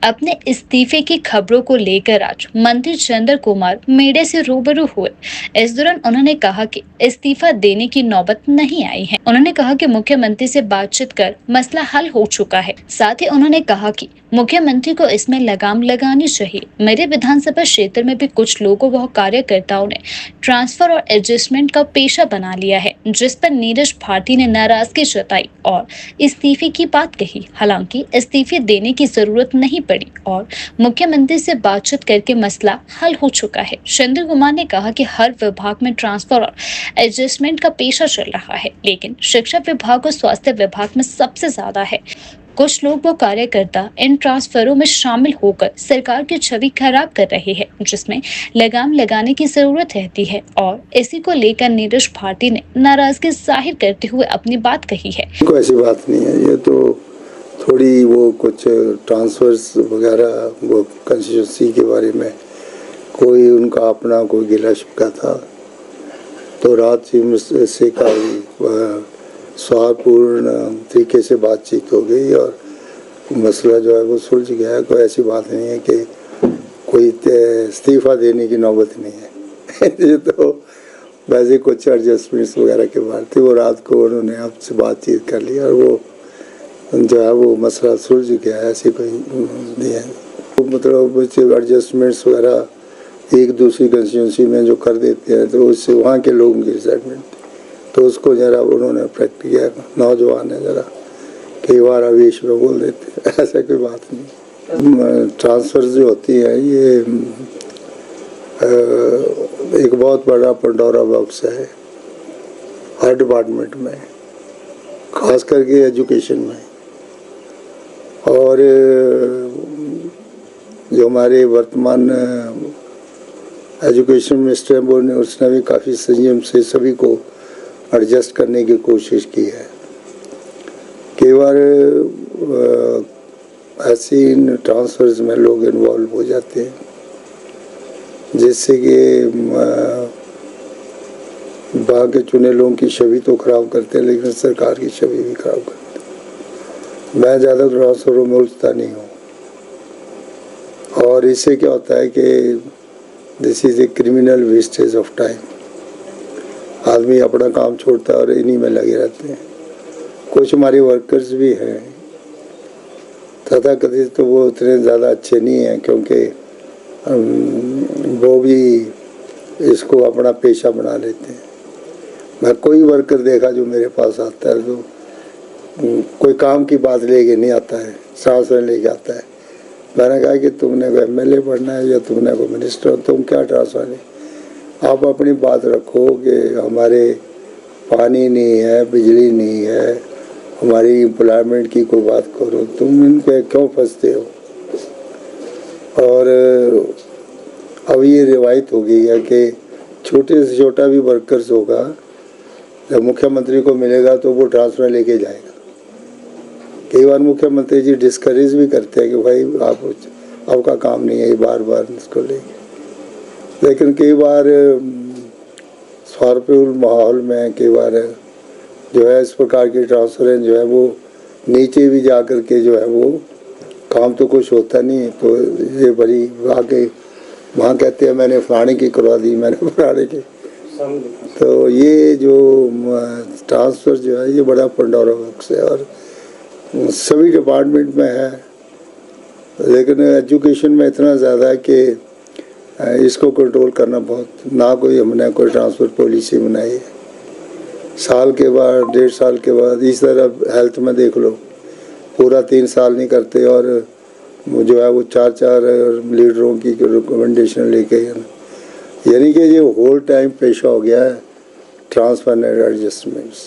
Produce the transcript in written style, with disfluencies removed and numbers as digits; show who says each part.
Speaker 1: अपने इस्तीफे की खबरों को लेकर आज मंत्री चंद्र कुमार मीडिया से रूबरू हुए। इस दौरान उन्होंने कहा कि इस्तीफा देने की नौबत नहीं आई है। उन्होंने कहा कि मुख्यमंत्री से बातचीत कर मसला हल हो चुका है। साथ ही उन्होंने कहा कि मुख्यमंत्री को इसमें लगाम लगानी चाहिए। मेरे विधानसभा क्षेत्र में भी कुछ लोगों व कार्यकर्ताओं ने ट्रांसफर और एडजस्टमेंट का पेशा बना लिया है, जिस पर नीरज भारती ने नाराजगी जताई और इस्तीफे की बात कही। हालांकि इस्तीफे देने की जरूरत नहीं पड़ी और मुख्यमंत्री से बातचीत करके मसला हल हो चुका है। चंद्र कुमार ने कहा कि हर विभाग में ट्रांसफर और एडजस्टमेंट का पेशा चल रहा है, लेकिन शिक्षा विभाग और स्वास्थ्य विभाग में सबसे ज्यादा है। कुछ लोग व कार्यकर्ता इन ट्रांसफरों में शामिल होकर सरकार की छवि खराब कर रहे हैं, जिसमें लगाम लगाने की जरूरत रहती है और इसी को लेकर नीरज भारती ने नाराजगी जाहिर करते हुए अपनी बात कही है।
Speaker 2: कोई ऐसी बात नहीं है, ये तो थोड़ी वो कुछ ट्रांसफर्स वगैरह वो कंस्टिट्यूंसी के बारे में कोई उनका अपना कोई गिला शिकवा था, तो रात से काफ़ी स्वादपूर्ण तरीके से बातचीत हो गई और मसला जो है वो सुलझ गया है। कोई ऐसी बात नहीं है कि कोई इस्तीफा देने की नौबत नहीं है। ये तो वैसे कुछ एडजस्टमेंट्स वगैरह के बाद थी, वो रात को उन्होंने आपसे बातचीत कर ली और वो जो है वो मसला सुलझ गया है। ऐसी कोई नहीं है, मतलब एडजस्टमेंट्स वगैरह एक दूसरी कंस्टिट्यूंसी में जो कर देते हैं तो उससे वहाँ के लोगों की रिसेटमेंट, तो उसको ज़रा उन्होंने अफेक्ट किया। नौजवान है, ज़रा कई बार आवेश में बोल देते हैं, ऐसा कोई बात नहीं। ट्रांसफ़र जो होती है ये एक बहुत बड़ा पंडोरा बॉक्स है हर डिपार्टमेंट में, खास करके एजुकेशन में। और जो हमारे वर्तमान एजुकेशन मिनिस्टर हैं, बोलने उसने भी काफ़ी संयम से सभी को एडजस्ट करने की कोशिश की है। कई बार ऐसी इन ट्रांसफर्स में लोग इन्वॉल्व हो जाते हैं जिससे कि बाकी चुने लोगों की छवि तो खराब करते हैं, लेकिन सरकार की छवि भी खराब करते हैं। मैं ज़्यादा ट्रांसफरों में उलझता नहीं हूँ, और इससे क्या होता है कि this is a criminal wastage of time. आदमी अपना काम छोड़ता है और इन्हीं में लगे रहते हैं। कुछ हमारे वर्कर्स भी हैं तथाकथित, तो वो उतने ज़्यादा अच्छे नहीं हैं, क्योंकि वो भी इसको अपना पेशा बना लेते हैं। मैं कोई वर्कर देखा जो मेरे पास आता है तो कोई काम की बात लेके नहीं आता है, ट्रांसफर लेके आता है। मैंने कहा कि तुमने कोई एमएलए बनना है या तुमने कोई मिनिस्टर, तुम क्या ट्रांसफर ले? आप अपनी बात रखो कि हमारे पानी नहीं है, बिजली नहीं है, हमारी एम्प्लॉयमेंट की कोई बात करो, तुम इन पे क्यों फंसते हो? और अब ये रिवायत हो गई है कि छोटे से छोटा भी वर्कर्स होगा, जब मुख्यमंत्री को मिलेगा तो वो ट्रांसफर लेके जाएगा। कई बार मुख्यमंत्री जी डिस्करेज भी करते हैं कि भाई आपका काम नहीं है बार बार इसको लेके, लेकिन कई बार स्वार्थपूर्ण माहौल में कई बार जो है इस प्रकार की ट्रांसफर जो है वो नीचे भी जा कर के जो है वो काम तो कुछ होता नहीं। तो ये बड़ी आगे वहाँ कहते हैं मैंने फलाने की करवा दी, मैंने फलाने की। तो ये जो ट्रांसफ़र जो है ये बड़ा पंडोरा बॉक्स है और सभी डिपार्टमेंट में है, लेकिन एजुकेशन में इतना ज़्यादा है कि इसको कंट्रोल करना बहुत, ना कोई हमने कोई ट्रांसफ़र पॉलिसी बनाई है। साल के बाद 1.5 साल के बाद, इस तरह हेल्थ में देख लो, पूरा 3 साल नहीं करते और जो है वो 4 लीडरों की रिकमेंडेशन लेके, यानी कि ये होल टाइम पेशा हो गया है ट्रांसफर एंड एडजस्टमेंट्स।